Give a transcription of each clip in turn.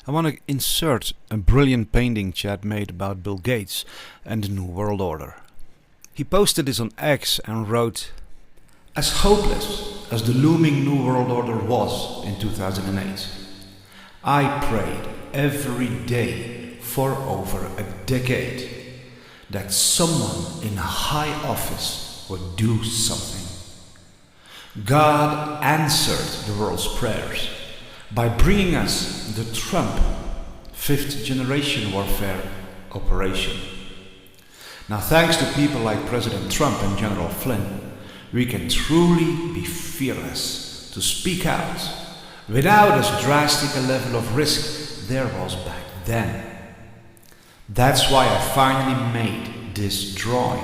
I want to insert a brilliant painting Chad made about Bill Gates and the New World Order. He posted this on X and wrote, "As hopeless as the looming New World Order was in 2008, I prayed every day for over a decade that someone in high office would do something. God answered the world's prayers by bringing us the Trump fifth generation warfare operation. Now, thanks to people like President Trump and General Flynn, we can truly be fearless to speak out without as drastic a level of risk there was back then. That's why I finally made this drawing."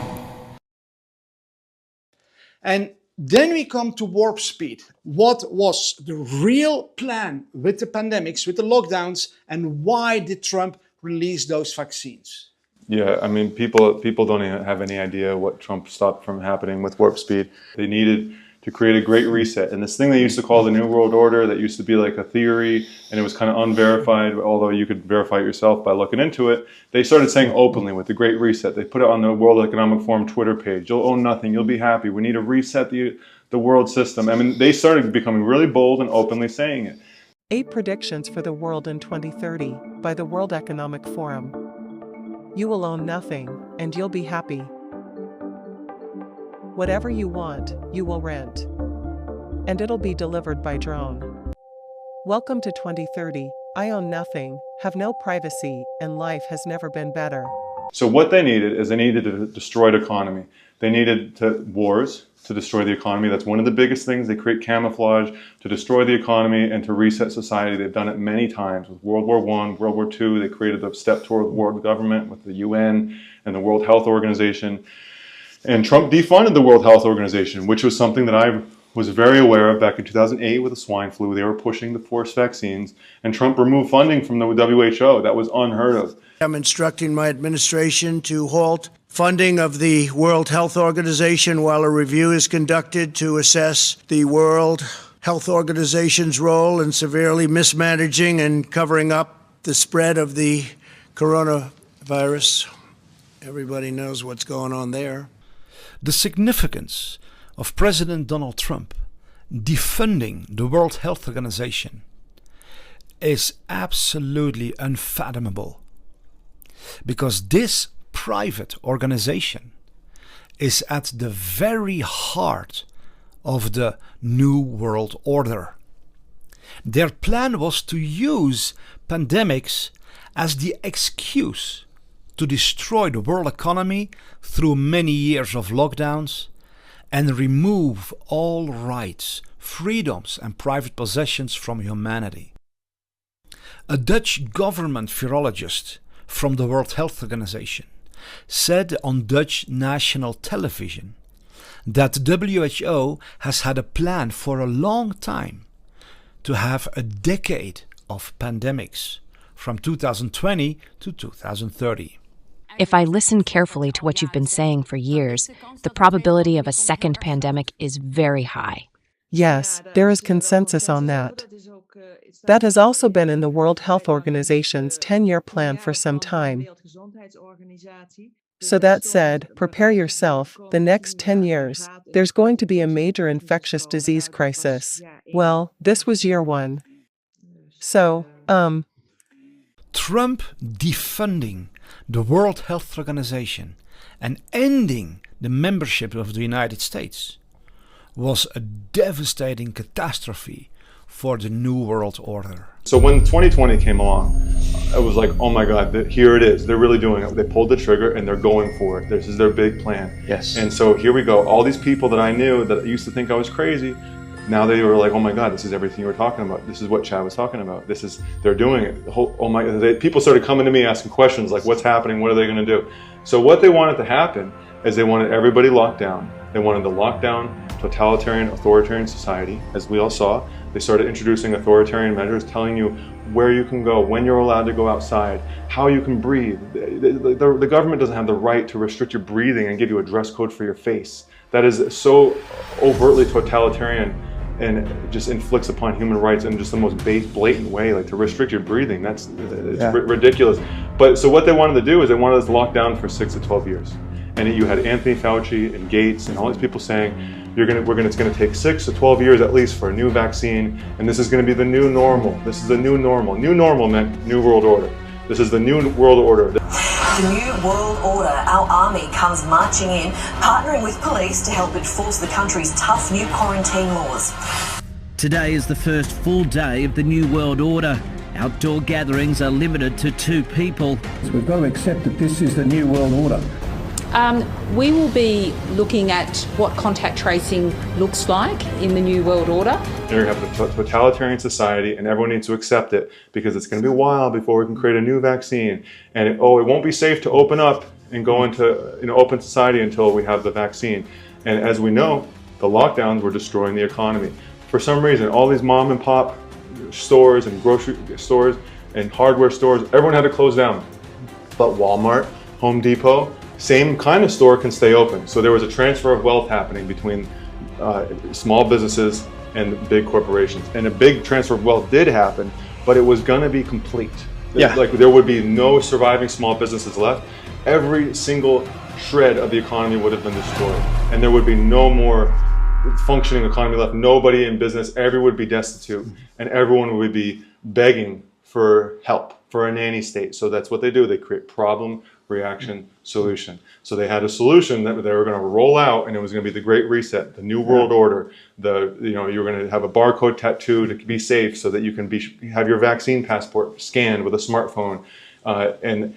And then we come to warp speed. What was the real plan with the pandemics, with the lockdowns, and why did Trump release those vaccines? Yeah, I mean, people don't even have any idea what Trump stopped from happening with warp speed. They needed to create a great reset. And this thing they used to call the New World Order, that used to be like a theory, and it was kind of unverified, although you could verify it yourself by looking into it. They started saying openly with the Great Reset. They put it on the World Economic Forum Twitter page. You'll own nothing. You'll be happy. We need to reset the world system. I mean, they started becoming really bold and openly saying it. 8 predictions for the world in 2030 by the World Economic Forum. You will own nothing, and you'll be happy. Whatever you want, you will rent. And it'll be delivered by drone. Welcome to 2030. I own nothing, have no privacy, and life has never been better. So what they needed is they needed to destroy the economy. They needed wars to destroy the economy. That's one of the biggest things. They create camouflage to destroy the economy and to reset society. They've done it many times with World War I, World War II. They created a step toward world government with the UN and the World Health Organization. And Trump defunded the World Health Organization, which was something that I was very aware of back in 2008 with the swine flu. They were pushing the forced vaccines, and Trump removed funding from the WHO. That was unheard of. I'm instructing my administration to halt funding of the World Health Organization while a review is conducted to assess the World Health Organization's role in severely mismanaging and covering up the spread of the coronavirus. Everybody knows what's going on there. The significance of President Donald Trump defunding the World Health Organization is absolutely unfathomable, because this private organization is at the very heart of the New World Order. Their plan was to use pandemics as the excuse to destroy the world economy through many years of lockdowns and remove all rights, freedoms and private possessions from humanity. A Dutch government virologist from the World Health Organization said on Dutch national television that the WHO has had a plan for a long time to have a decade of pandemics from 2020 to 2030. If I listen carefully to what you've been saying for years, the probability of a second pandemic is very high. Yes, there is consensus on that. That has also been in the World Health Organization's 10-year plan for some time. So that said, prepare yourself. The next 10 years, there's going to be a major infectious disease crisis. Well, this was year 1. So, Trump defunding the World Health Organization and ending the membership of the United States was a devastating catastrophe for the New World Order. So when 2020 came along, I was like, oh my God, here it is. They're really doing it. They pulled the trigger and they're going for it. This is their big plan. Yes. And so here we go. All these people that I knew that used to think I was crazy, now they were like, oh my God, this is everything you were talking about. This is what Chad was talking about. They're doing it. People started coming to me asking questions like, what's happening? What are they going to do? So what they wanted to happen is they wanted everybody locked down. They wanted the lockdown, totalitarian, authoritarian society, as we all saw. They started introducing authoritarian measures, telling you where you can go, when you're allowed to go outside, how you can breathe. The government doesn't have the right to restrict your breathing and give you a dress code for your face. That is so overtly totalitarian and just inflicts upon human rights in just the most blatant way, like to restrict your breathing. It's ridiculous. But so what they wanted to do is they wanted us to lock down for 6 to 12 years. And you had Anthony Fauci and Gates and all these people saying, it's going to take 6 to 12 years at least for a new vaccine, and this is going to be the new normal. This is the new normal. New normal meant New World Order. This is the New World Order. The New World Order. Our army comes marching in, partnering with police to help enforce the country's tough new quarantine laws. Today is the first full day of the New World Order. Outdoor gatherings are limited to 2 people. So we've got to accept that this is the New World Order. We will be looking at what contact tracing looks like in the New World Order. You're going to have a totalitarian society, and everyone needs to accept it because it's going to be a while before we can create a new vaccine. And it won't be safe to open up and go into open society until we have the vaccine. And as we know, the lockdowns were destroying the economy. For some reason, all these mom and pop stores and grocery stores and hardware stores, everyone had to close down. But Walmart, Home Depot, same kind of store can stay open. So there was a transfer of wealth happening between small businesses and big corporations. And a big transfer of wealth did happen, but it was gonna be complete. Yeah. Like there would be no surviving small businesses left. Every single shred of the economy would have been destroyed. And there would be no more functioning economy left. Nobody in business, everyone would be destitute. And everyone would be begging for help, for a nanny state. So that's what they do. They create problem, reaction, solution. So they had a solution that they were going to roll out, and it was going to be the Great Reset, the New World Order. You were going to have a barcode tattoo to be safe, so that you can have your vaccine passport scanned with a smartphone. And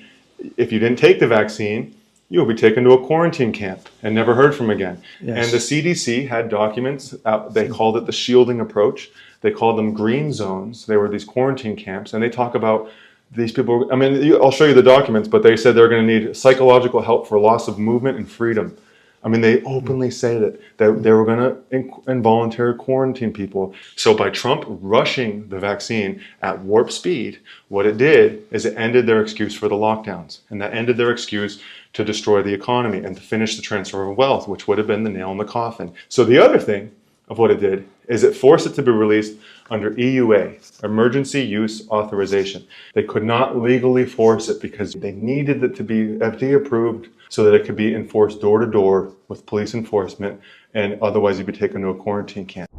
if you didn't take the vaccine, you'll be taken to a quarantine camp and never heard from again. Yes. And the CDC had documents. They called it the shielding approach. They called them green zones. They were these quarantine camps, and they talk about these people. I mean, I'll show you the documents, but they said they're going to need psychological help for loss of movement and freedom. I mean, they openly say that they were going to involuntary quarantine people. So by Trump rushing the vaccine at warp speed, what it did is it ended their excuse for the lockdowns, and that ended their excuse to destroy the economy and to finish the transfer of wealth, which would have been the nail in the coffin. So the other thing of what it did is it forced it to be released under EUA, Emergency Use Authorization. They could not legally force it because they needed it to be FDA approved so that it could be enforced door to door with police enforcement, and otherwise you'd be taken to a quarantine camp.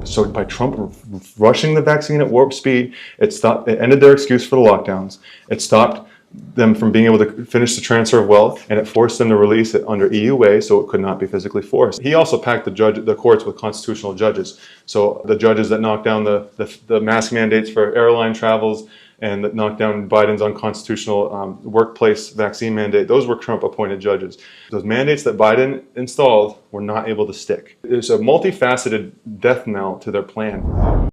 So by Trump rushing the vaccine at warp speed, it ended their excuse for the lockdowns. It stopped them from being able to finish the transfer of wealth, and it forced them to release it under EUA, so it could not be physically forced. He also packed the courts with constitutional judges. So the judges that knocked down the mask mandates for airline travels and that knocked down Biden's unconstitutional workplace vaccine mandate, those were Trump-appointed judges. Those mandates that Biden installed were not able to stick. It's a multifaceted death knell to their plan.